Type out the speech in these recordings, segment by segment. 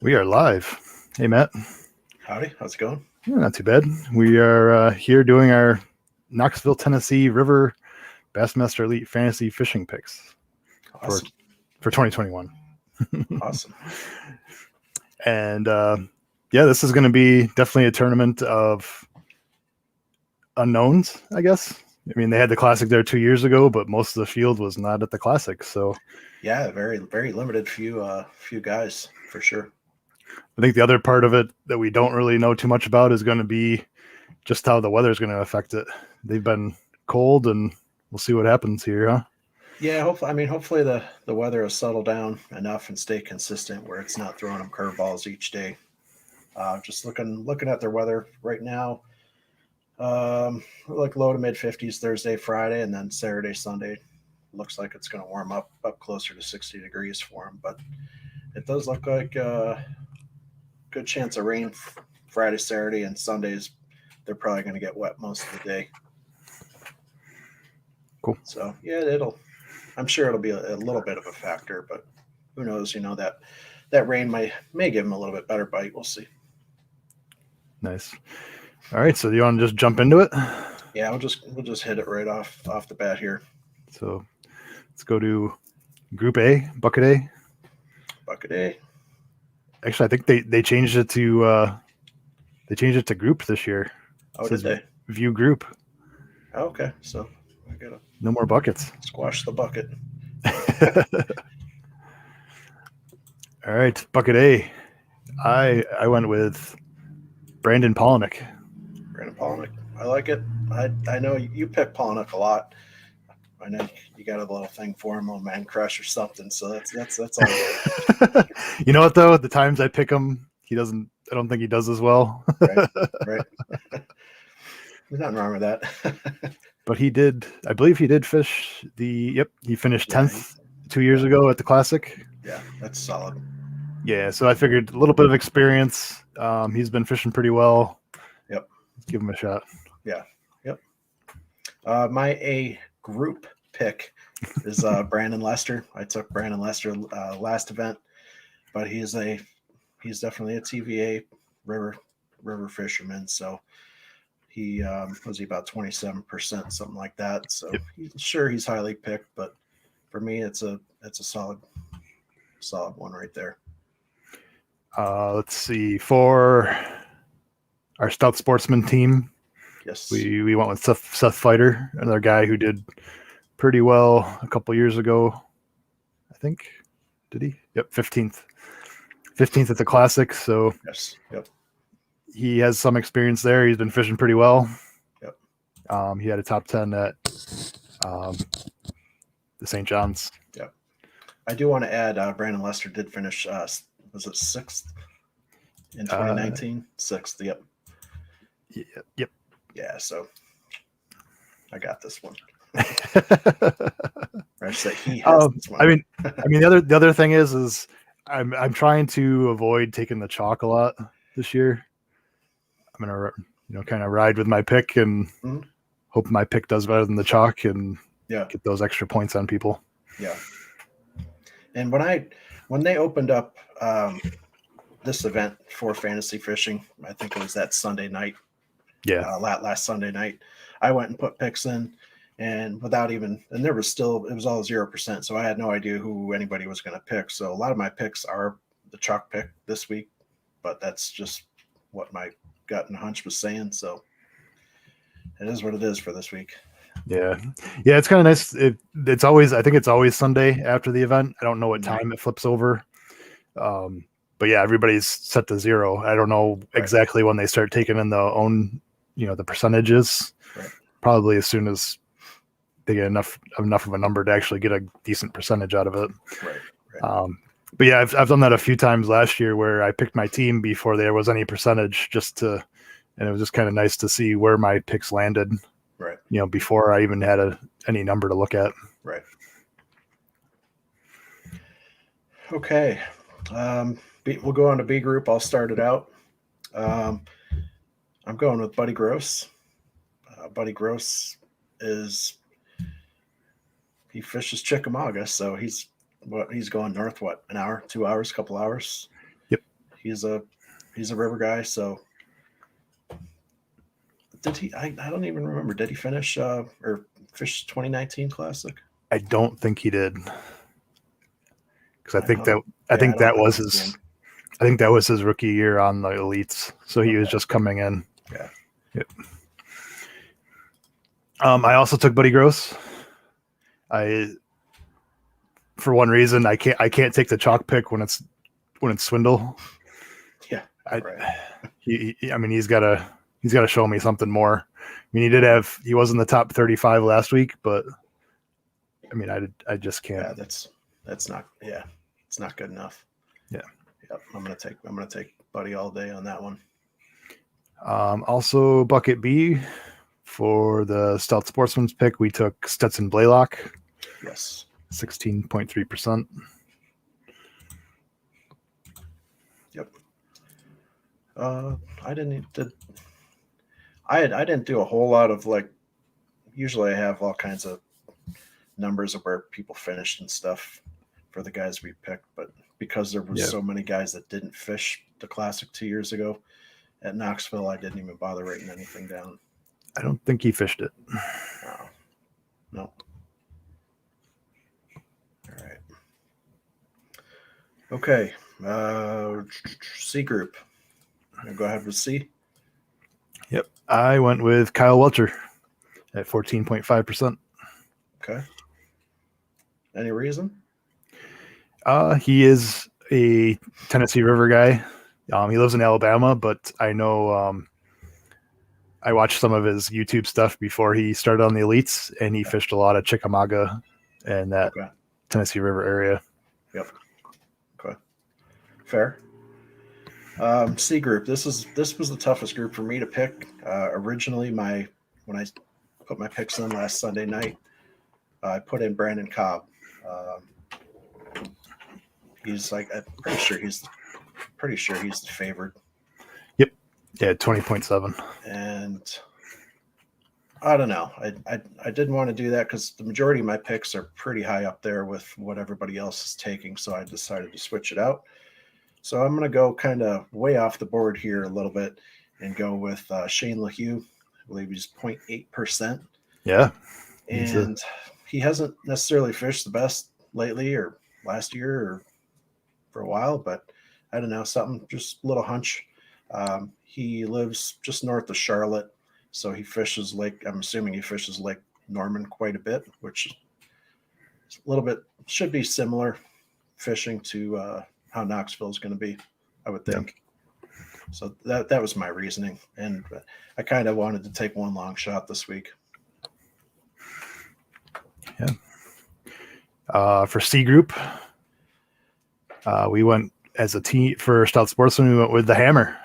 We are live. Hey, Matt. Howdy, how's it going? Yeah, not too bad. We are here doing our Knoxville, Tennessee River Bassmaster Elite fantasy fishing picks for Awesome, 2021. awesome. And yeah, this is going to be definitely a tournament of unknowns, I guess. I mean, they had the Classic there 2 years ago, but most of the field was not at the Classic. So Yeah, very limited few guys for sure. I think the other part of it that we don't really know too much about is going to be just how the weather is going to affect it. They've been cold, and we'll see what happens here, huh? Yeah, hopefully the weather will settle down enough and stay consistent where it's not throwing them curveballs each day. Just looking at their weather right now, like low to mid 50s Thursday, Friday, and then Saturday, Sunday. Looks like it's going to warm up closer to 60 degrees for them, but it does look like good chance of rain Friday, Saturday, and Sundays. They're probably going to get wet most of the day. Cool. So yeah, it'll. I'm sure it'll be a little bit of a factor, but who knows? That rain may give them a little bit better bite. We'll see. Nice. All right, so do you want to just jump into it? Yeah, we'll just hit it right off the bat here. So let's go to Group A, Bucket A. Bucket A. Actually, I think they changed it to group this year. Oh, It did says they? view group. Oh, okay, so I gotta No more buckets. squash the bucket. All right, Bucket A. I went with Brandon Polnick. Brandon Polnick. I like it. I know you pick Polnick a lot. I know you got a little thing for him, a man crush or something. So that's all good. You know what though? The times I pick him, he doesn't. I don't think he does as well. Right, right. There's nothing wrong with that. But he did. I believe he did fish the. Yep, he finished Yeah, 10th 2 years ago at the Classic. yeah, that's solid. Yeah, so I figured a little bit of experience. He's been fishing pretty well. Yep. Let's give him a shot. Yeah. Yep. My A group pick is Brandon Lester. I took Brandon Lester last event, but he's definitely a TVA river fisherman. So he was he about 27%, something like that. So Yep. he's highly picked, but for me, it's a solid one right there. Let's see. For our Stout Sportsmen team, Yes. we went with Seth Fighter, another guy who did pretty well a couple years ago. I think. Did he? Yep, 15th. 15th at the Classic. So Yes. Yep. he has some experience there. He's been fishing pretty well. Yep. He had a top 10 at the St. John's. Yep. I do want to add Brandon Lester did finish, was it sixth in 2019? Sixth, yep. Yep. Yeah, so I got this one. I should say he has this one. I mean, the other thing is I'm trying to avoid taking the chalk a lot this year. I'm gonna kind of ride with my pick and hope my pick does better than the chalk and get those extra points on people. Yeah. And when they opened up this event for fantasy fishing, I think it was that Sunday night. Yeah. Last Sunday night, I went and put picks in, and there was still, it was all 0%. So I had no idea who anybody was going to pick. So a lot of my picks are the chalk pick this week, but that's just what my gut and hunch was saying. So it is what it is for this week. Yeah. It's kind of nice. I think it's always Sunday after the event. I don't know what time it flips over. But yeah, everybody's set to 0. I don't know exactly when they start taking in the percentages. Right. Probably as soon as they get enough of a number to actually get a decent percentage out of it. Right. But yeah, I've done that a few times last year where I picked my team before there was any percentage and it was just kind of nice to see where my picks landed. Right. Before I even had any number to look at. Right. Okay. We'll go on to B group. I'll start it out. I'm going with Buddy Gross. Buddy Gross he fishes Chickamauga, so he's going north, an hour, 2 hours, couple hours. Yep. he's a river guy. So did he? I don't even remember. Did he finish or fish 2019 Classic? I don't think he did, because I think don't that know was his his. game. I think that was his rookie year on the elites, so he was just coming in. Yeah. Yep. I also took Buddy Gross. For one reason, I can't take the chalk pick when it's Swindle. Yeah. He's got to show me something more. I mean, he was in the top 35 last week, but I mean, I just can't. Yeah, that's not. Yeah, it's not good enough. Yeah. Yep. I'm gonna take Buddy all day on that one. Also bucket B for the Stout Sportsman's pick, we took Stetson Blaylock. Yes. 16.3%. Yep. I didn't do a whole lot of like. Usually, I have all kinds of numbers of where people finished and stuff for the guys we picked, but because there was so many guys that didn't fish the Classic 2 years ago at Knoxville, I didn't even bother writing anything down. I don't think he fished it. No. All right. Okay. C group. Go ahead with C. Yep. I went with Kyle Welcher at 14.5%. Okay. Any reason? He is a Tennessee River guy. He lives in Alabama, but I know I watched some of his YouTube stuff before he started on the elites, and he fished a lot of Chickamauga and that Tennessee River area. Yep. Okay. Fair. C group. This was the toughest group for me to pick. Originally, when I put my picks in last Sunday night, I put in Brandon Cobb. He's like, I'm pretty sure he's the favorite. Yep. Yeah, 20.7. And I don't know. I didn't want to do that because the majority of my picks are pretty high up there with what everybody else is taking. So I decided to switch it out. So I'm going to go kind of way off the board here a little bit and go with Shane LaHue. I believe he's 0.8%. Yeah. And he hasn't necessarily fished the best lately or last year or for a while, but I don't know, just a little hunch. He lives just north of Charlotte, so he fishes I'm assuming he fishes Lake Norman quite a bit, which is a little bit, should be similar fishing to how Knoxville is going to be, I would think. Yeah. So that was my reasoning, and I kind of wanted to take one long shot this week. Yeah. For C group, we went as a team for Stout Sportsman. We went with the Hammer.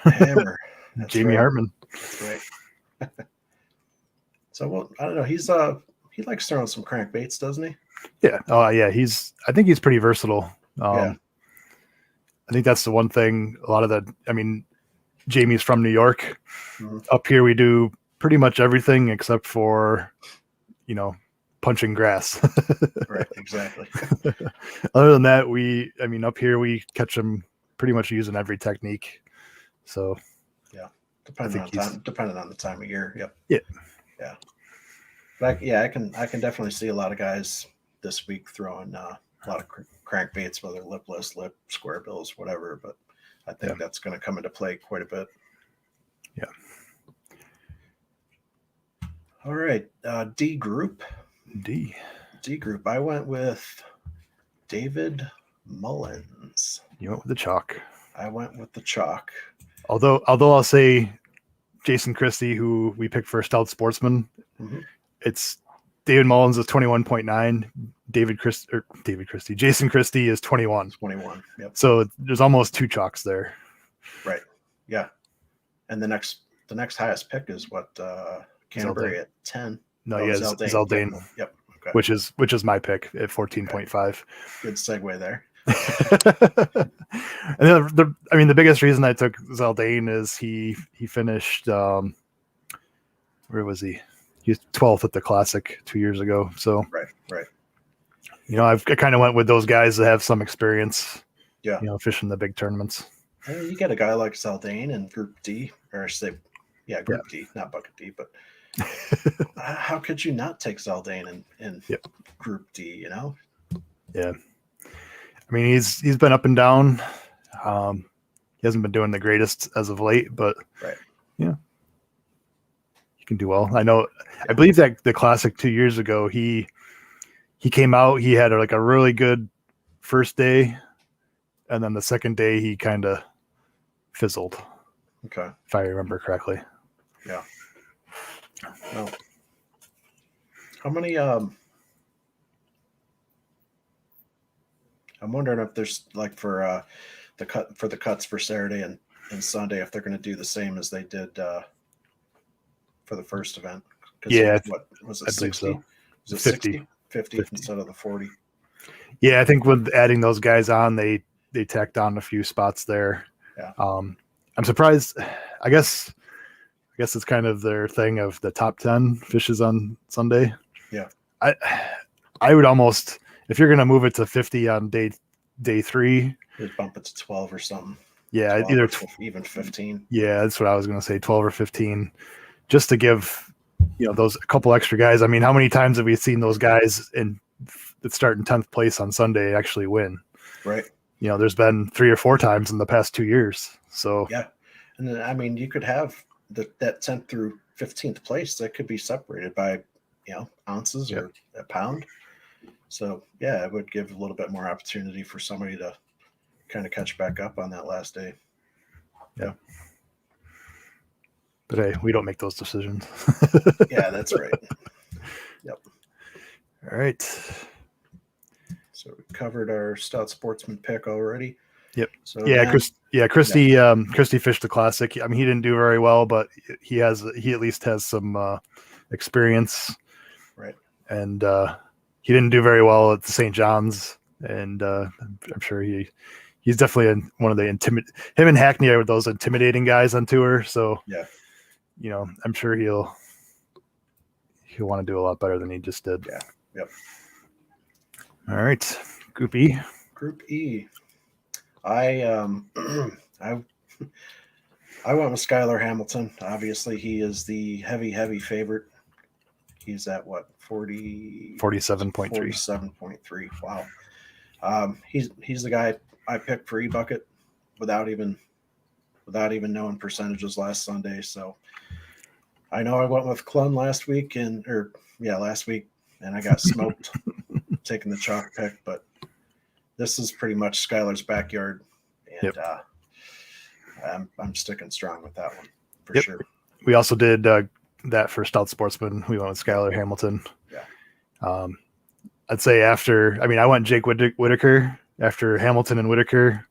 Jamie Hartman. That's right. So I don't know. He likes throwing some crankbaits, doesn't he? Yeah. Oh yeah. I think he's pretty versatile. I think that's the one thing. Jamie's from New York. Mm-hmm. Up here, we do pretty much everything except for, punching grass. Right. Exactly. Other than that, up here we catch them pretty much using every technique. So yeah, depending on the time of year. Yep. Yeah. Yeah. But I can definitely see a lot of guys this week throwing a lot of crankbaits, whether lipless, lip, square bills, whatever. But I think that's going to come into play quite a bit. Yeah. All right. D group. D group. I went with David Mullins. You went with the chalk. I went with the chalk. Although I'll say Jason Christie, who we picked for Stout Sportsman, it's David Mullins is 21.9. Jason Christie is 21. 21. Yep. So there's almost two chalks there. Right. Yeah. And the next highest pick is what Canterbury at 10. No, Zaldane. Yep. Okay. Which is my pick at 14.5. Good segue there. And the biggest reason I took Zaldane is he finished where was he? He was 12th at the Classic 2 years ago. So right. I kind of went with those guys that have some experience. Yeah. Fishing the big tournaments. You get a guy like Zaldane in Group D, or say, Group D, not Bucket D, but how could you not take Zaldane in Group D? You know? Yeah. I mean, he's been up and down. He hasn't been doing the greatest as of late, but yeah, he can do well. I believe that the Classic 2 years ago, he came out. He had like a really good first day, and then the second day he kind of fizzled. Okay, if I remember correctly. Yeah. Well, how many? I'm wondering if there's like for the cuts for Saturday and Sunday, if they're going to do the same as they did for the first event. Yeah, what was it? I believe 60? so. Was it 50. 50 instead of the 40? Yeah, I think with adding those guys on, they tacked on a few spots there. Yeah. I'm surprised. I guess it's kind of their thing of the top 10 fishes on Sunday. Yeah. I would almost, if you're going to move it to 50 on day 3, just bump it to 12 or something. Yeah, either even 15. Yeah, that's what I was going to say, 12 or 15, just to give those a couple extra guys. I mean, how many times have we seen those guys that start in 10th place on Sunday actually win? Right. There's been 3 or 4 times in the past 2 years. So yeah, and then I mean, you could have that 10th through 15th place that could be separated by ounces or a pound. So yeah, it would give a little bit more opportunity for somebody to kind of catch back up on that last day. Yeah. But hey, we don't make those decisions. Yeah, that's right. Yep. All right. So we covered our Stout Sportsman pick already. Yep. So Christy fished the Classic. I mean, he didn't do very well, but he at least has some experience. Right. And he didn't do very well at the St. John's, and I'm sure he's definitely one of the him and Hackney are those intimidating guys on tour. So yeah, I'm sure he'll want to do a lot better than he just did. Yeah. Yep. All right, Group E. Group E. I went with Skylar Hamilton. Obviously, he is the heavy favorite. He's at what, 47.3. 47.3. Wow. He's the guy I picked for E-Bucket without even knowing percentages last Sunday. So I know I went with Clun last week and I got smoked taking the chalk pick, but this is pretty much Skylar's backyard, and I'm sticking strong with that one for sure. We also did that for Stout Sportsman. We went with Skylar Hamilton. Yeah. I'd say I went Jake Whitaker after Hamilton and Whitaker.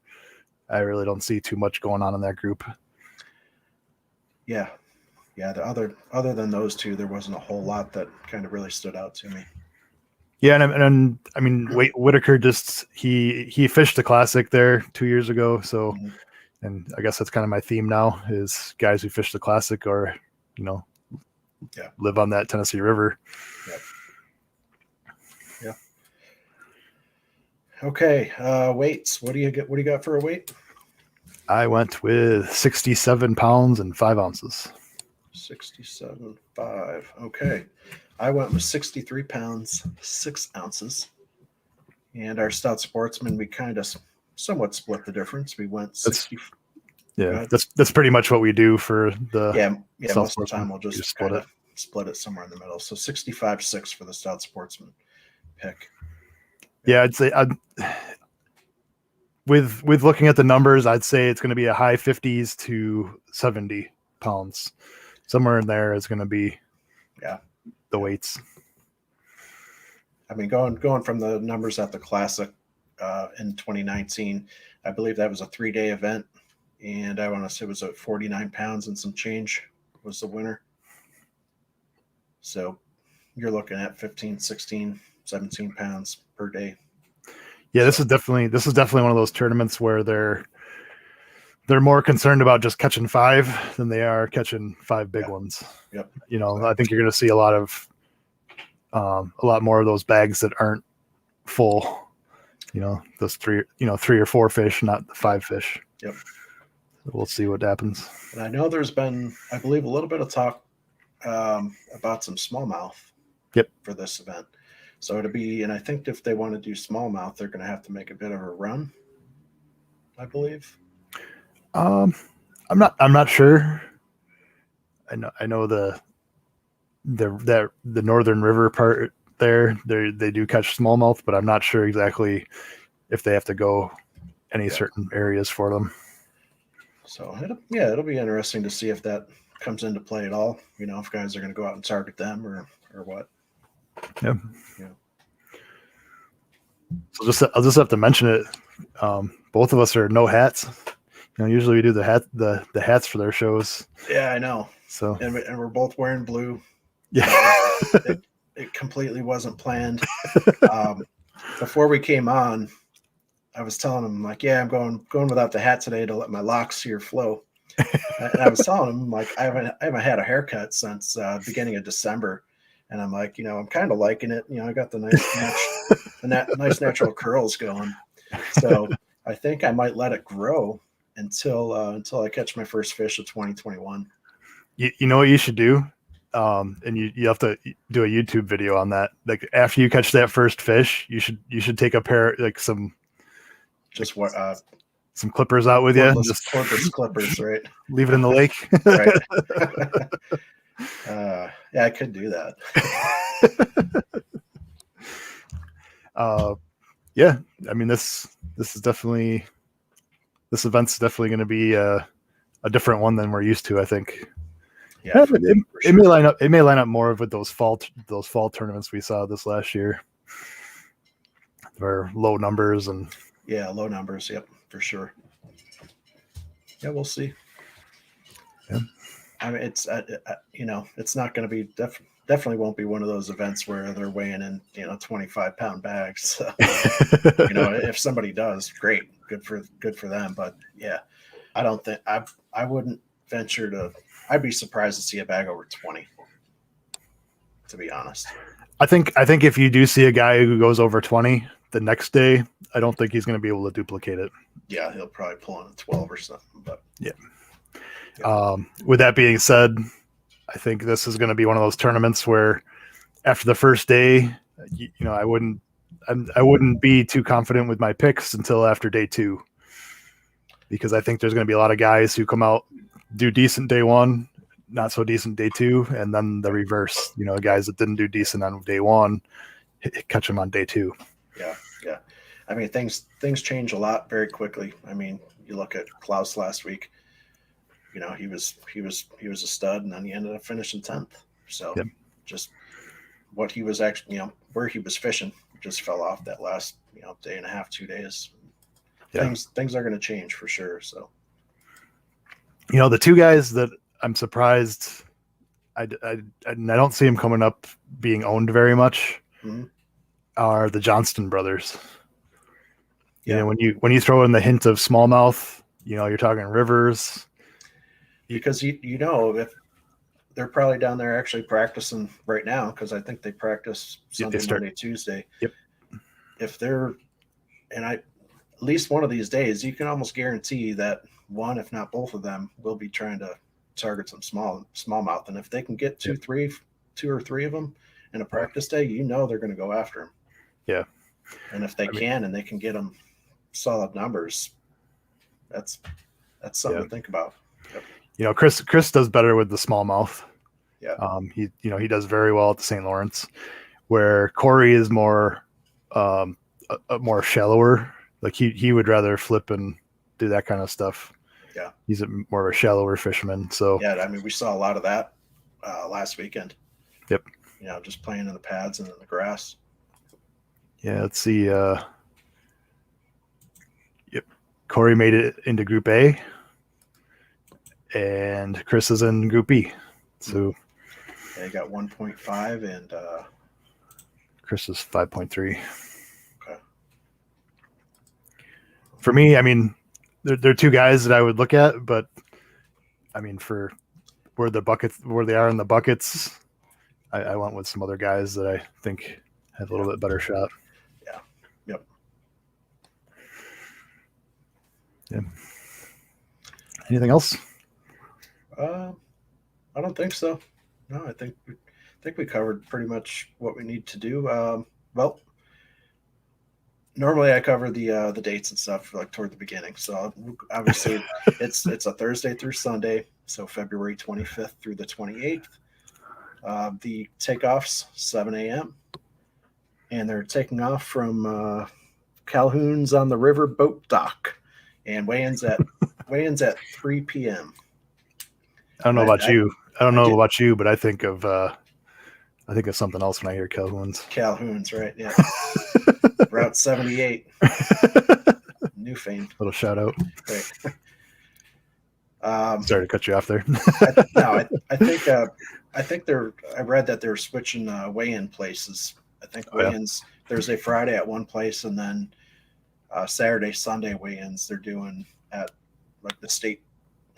I really don't see too much going on in that group. Yeah. Yeah. Other than those two, there wasn't a whole lot that kind of really stood out to me. Yeah, and I mean, Whitaker just he fished the Classic there 2 years ago, so and I guess that's kind of my theme now is guys who fish the Classic or live on that Tennessee River. Yeah. Okay, weights. What do you got for a weight? I went with 67 pounds and 5 ounces. 67.5. Okay. I went with 63 pounds, 6 ounces. And our Stout Sportsman, we kind of somewhat split the difference. We went 60. That's pretty much what we do for the most of the time we'll just split it somewhere in the middle. So 65.6 for the Stout Sportsman pick. Yeah, I'd say with looking at the numbers, I'd say it's going to be a high 50s to 70 pounds. Somewhere in there is going to be the weights. I mean, going from the numbers at the Classic in 2019, I believe that was a 3-day event, and I want to say it was at 49 pounds and some change was the winner. So you're looking at 15, 16, 17 pounds per day. Yeah, this is definitely one of those tournaments where they're more concerned about just catching 5 than they are catching 5 big ones. Yep. I think you're going to see a lot more of those bags that aren't full. Those 3 or 4 fish, not the 5 fish. Yep. we'll see what happens. And I know there's been, I believe, a little bit of talk about some smallmouth. Yep. For this event. So it'll be, and I think if they want to do smallmouth, they're going to have to make a bit of a run, I believe. I'm not sure. I know the Northern River part there, they do catch smallmouth, but I'm not sure exactly if they have to go any certain areas for them. So it'll be interesting to see if that comes into play at all. You know, if guys are going to go out and target them or what. Yeah. Yeah. So I'll just have to mention it. Both of us are no hats. You know, usually we do the hats for their shows. Yeah, I know. So and we're both wearing blue. Yeah. It completely wasn't planned. Before we came on, I was telling him, like, yeah, I'm going without the hat today to let my locks here flow. And I was telling him, like, I haven't had a haircut since beginning of December, and I'm like, you know, I'm kind of liking it. You know, I got the nice natural curls going, so I think I might let it grow until I catch my first fish of 2021. You know what you should do, and you have to do a YouTube video on that. Like after you catch that first fish, you should take a pair, like some clippers out with you. Just cordless clippers, right? Leave it in the lake. Right. Yeah, I could do that. Yeah, I mean this event's definitely going to be a different one than we're used to, I think. Yeah, it may line up more with those fall tournaments we saw this last year, where low numbers and low numbers. Yep, for sure. Yeah, we'll see. Yeah. I mean, it's it's not going to be definitely won't be one of those events where they're weighing in 25-pound bags. So, if somebody does, great, good for them. But yeah, I don't think I wouldn't venture to. I'd be surprised to see a bag over 20. To be honest, I think if you do see a guy who goes over 20 the next day, I don't think he's going to be able to duplicate it. Yeah, he'll probably pull in a 12 or something. But yeah. With that being said, I think this is going to be one of those tournaments where after the first day, I wouldn't be too confident with my picks until after day 2, because I think there's going to be a lot of guys who come out, do decent day 1, not so decent day 2, and then the reverse. Guys that didn't do decent on day 1, catch them on day 2. Yeah. I mean, things change a lot very quickly. I mean, you look at Klaus last week. He was a stud, and then he ended up finishing 10th. So just what he was actually, where he was fishing just fell off that last, day and a half, 2 days. Yeah. Things are going to change for sure. So, the two guys that I'm surprised, I don't see him coming up being owned very much, are the Johnston brothers. Yeah. When you throw in the hint of smallmouth, you're talking rivers. Because if they're probably down there actually practicing right now, because I think they practice Sunday, Monday, Tuesday. Yep. If they're, and at least one of these days, you can almost guarantee that one, if not both of them, will be trying to target some smallmouth. And if they can get two or three of them in a practice day, they're going to go after them. Yeah. And if they and they can get them solid numbers, that's something to think about. Yep. Chris does better with the smallmouth. Yeah. He does very well at the St. Lawrence, where Corey is more more shallower. Like he would rather flip and do that kind of stuff. Yeah. He's more of a shallower fisherman. So yeah, I mean, we saw a lot of that last weekend. Yep. Just playing in the pads and in the grass. Yeah, let's see. Yep. Corey made it into Group A, and Chris is in Group B. So they got 1.5 and Chris is 5.3. Okay. For me, I mean, they're two guys that I would look at, but I mean, for where they are in the buckets, I went with some other guys that I think had a little bit better shot. Yeah. Yep. Yeah. Anything else? I don't think so. No, I think we covered pretty much what we need to do. Well, normally I cover the dates and stuff like toward the beginning. So obviously it's a Thursday through Sunday, so February 25th through the 28th. The takeoffs 7 a.m. and they're taking off from Calhoun's on the river boat dock, and weigh-ins at 3 p.m. I don't know And about you. I don't I know did about you, but I think of something else when I hear Calhoun's. Calhoun's, right? Yeah. Route 78, New Fame. Little shout out. Right. Sorry to cut you off there. I think they're. I read that they're switching weigh-in places. I think weigh-ins Thursday, Friday at one place, and then Saturday, Sunday weigh-ins they're doing at like the state.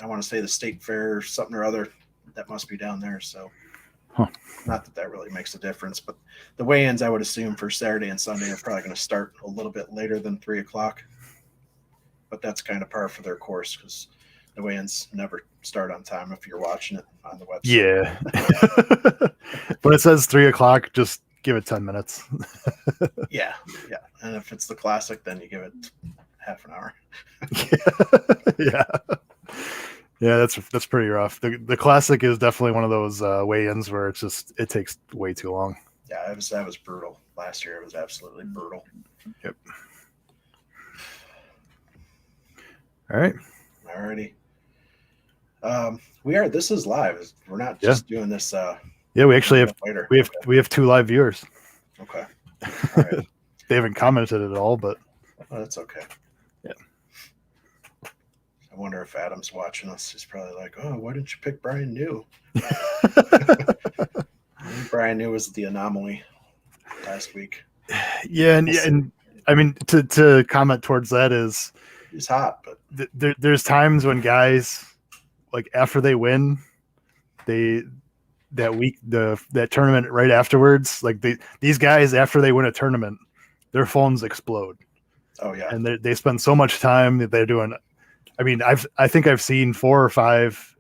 I want to say the state fair or something or other. That must be down there. So, not that really makes a difference, but the weigh-ins I would assume for Saturday and Sunday are probably going to start a little bit later than 3 o'clock. But that's kind of par for their course because the weigh-ins never start on time if you're watching it on the website. Yeah. When it says 3 o'clock, just give it 10 minutes. Yeah. And if it's the classic, then you give it half an hour. Yeah. Yeah, that's pretty rough. The classic is definitely one of those weigh-ins where it takes way too long. Yeah, that was brutal. Last year it was absolutely brutal. Yep. All right. Alrighty. This is live. We're not just doing this yeah, we actually have later. We have 2 live viewers. Okay. All right. They haven't commented at all, but that's okay. Yeah. I wonder if Adam's watching us. He's probably like, "Oh, why didn't you pick Brian New?" Brian New was the anomaly last week. Yeah, and I mean to comment towards that is he's hot, but there's times when guys like after they win, that week that tournament right afterwards, like these guys after they win a tournament, their phones explode. Oh yeah, and they spend so much time that they're doing. I mean, I think I've seen 4 or 5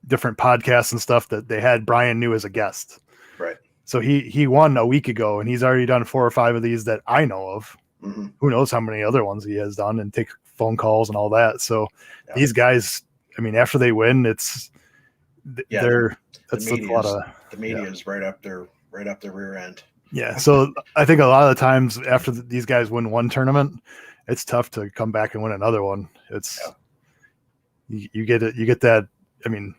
different podcasts and stuff that they had Brian New as a guest. Right. So he won a week ago, and he's already done 4 or 5 of these that I know of. Mm-hmm. Who knows how many other ones he has done and take phone calls and all that. So these guys, I mean, after they win, it's the media is right up their rear end. Yeah. So I think a lot of the times after these guys win one tournament, it's tough to come back and win another one. It's you get it. You get that. I mean,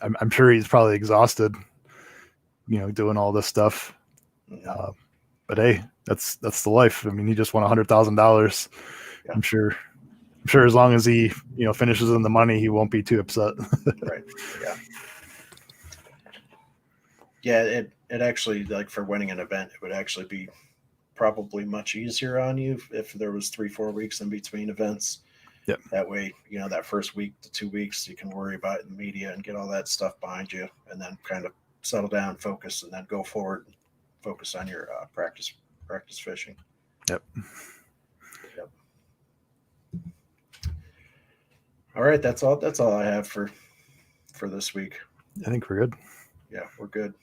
I'm sure he's probably exhausted, doing all this stuff. But hey, that's the life. I mean, he just won $100,000. Yeah. I'm sure as long as he, finishes in the money, he won't be too upset. Right. Yeah. Yeah. It actually, like for winning an event, it would actually be probably much easier on you if there was 3-4 weeks in between events. Yep. That way, that first week to 2 weeks, you can worry about the media and get all that stuff behind you, and then kind of settle down, focus, and then go forward, and focus on your practice fishing. Yep. All right, that's all I have for this week. I think we're good. Yeah, we're good.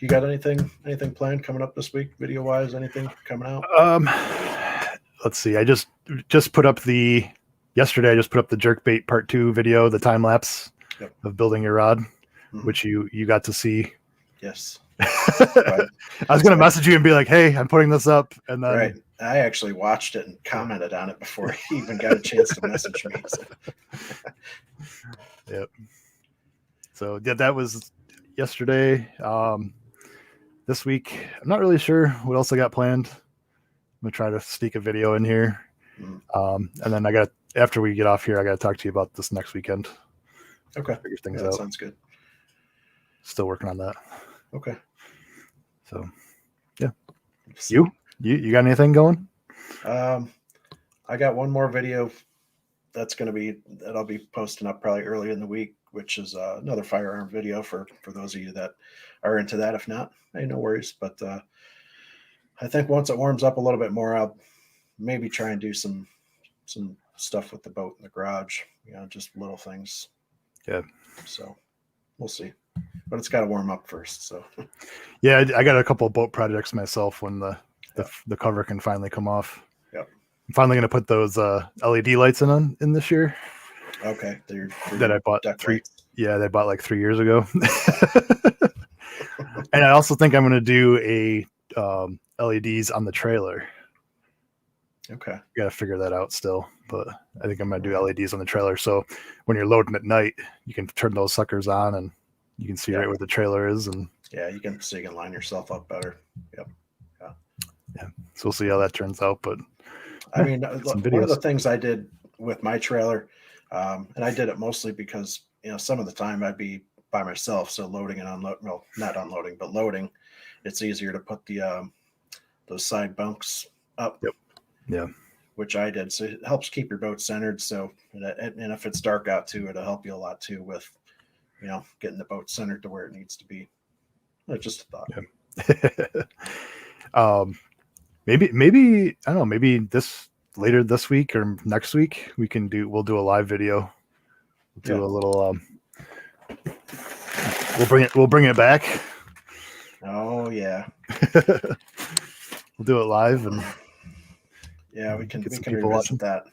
You got anything planned coming up this week, video wise? Anything coming out? Let's see. I just put up yesterday. I just put up the jerkbait part 2 video, the time lapse of building your rod, which you got to see. Yes. I was going to message you and be like, "Hey, I'm putting this up," and then right. I actually watched it and commented on it before he even got a chance to message me. So. Yep. So that was yesterday. This week, I'm not really sure what else I got planned. I'm gonna try to sneak a video in here, and then after we get off here, I got to talk to you about this next weekend. Okay. Figure things that out. Sounds good. Still working on that. Okay. So, yeah. You got anything going? I got one more video that I'll be posting up probably early in the week, which is another firearm video for those of you that are into that. If not, hey, no worries. But I think once it warms up a little bit more, I'll maybe try and do some some stuff with the boat in the garage. Just little things. Yeah. So we'll see, but it's got to warm up first. So yeah, I got a couple of boat projects myself when the cover can finally come off. Yep. I'm finally going to put those LED lights in this year. Okay. That I bought I bought like 3 years ago. And I also think I'm going to do a LEDs on the trailer. Okay. Got to figure that out still, but I think I'm going to do LEDs on the trailer. So when you're loading at night, you can turn those suckers on and you can see right where the trailer is. And you can line yourself up better. Yep. Yeah. So we'll see how that turns out. But I mean, one of the things I did with my trailer, and I did it mostly because, some of the time I'd be by myself. So loading and unloading, well, not unloading, but loading, it's easier to put those side bunks up. Yep. Yeah. Which I did. So it helps keep your boat centered. So, and if it's dark out too, it'll help you a lot too with, getting the boat centered to where it needs to be. Just a thought. Yeah. Maybe I don't know. Maybe later this week or next week we'll do a live video. We'll do a little. We'll bring it back. Oh yeah. We'll do it live and. Yeah, we can revisit that.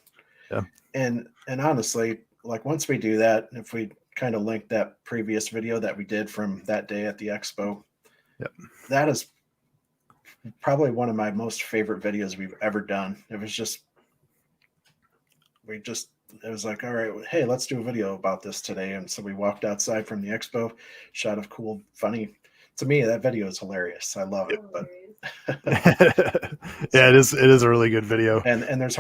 Yeah. And honestly, like once we do that, if we kind of link that previous video that we did from that day at the expo, that is probably one of my most favorite videos we've ever done. It was it was like, all right, hey, let's do a video about this today. And so we walked outside from the expo, shot a cool, funny. To me, that video is hilarious. I love it. But yeah, it is a really good video. And there's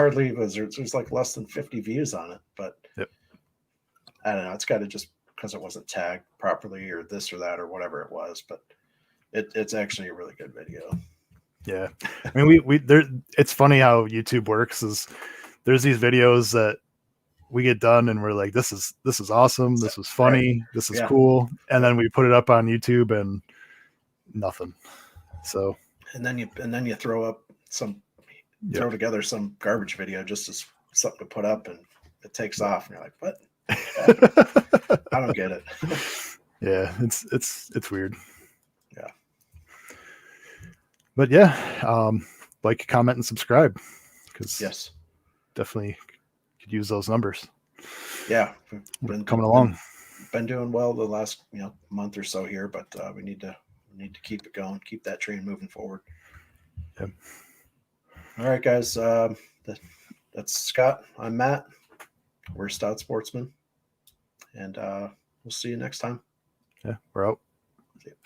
like less than 50 views on it. But I don't know. It's got to just because it wasn't tagged properly or this or that or whatever it was. But it's actually a really good video. Yeah, I mean, it's funny how YouTube works. Is there's these videos that we get done and we're like, this is awesome, this is funny, this is cool, and then we put it up on YouTube and nothing. So and then you throw together some garbage video just as something to put up, and it takes off, and you're like, what? I don't get it. Yeah, it's weird. Yeah. But like, comment, and subscribe, because definitely could use those numbers. Yeah, we're coming along. Been doing well the last month or so here, but we need to keep it going, keep that train moving forward. Yep. All right, guys. That's Scott. I'm Matt. We're Stout Sportsmen, and we'll see you next time. Yeah, we're out. See you.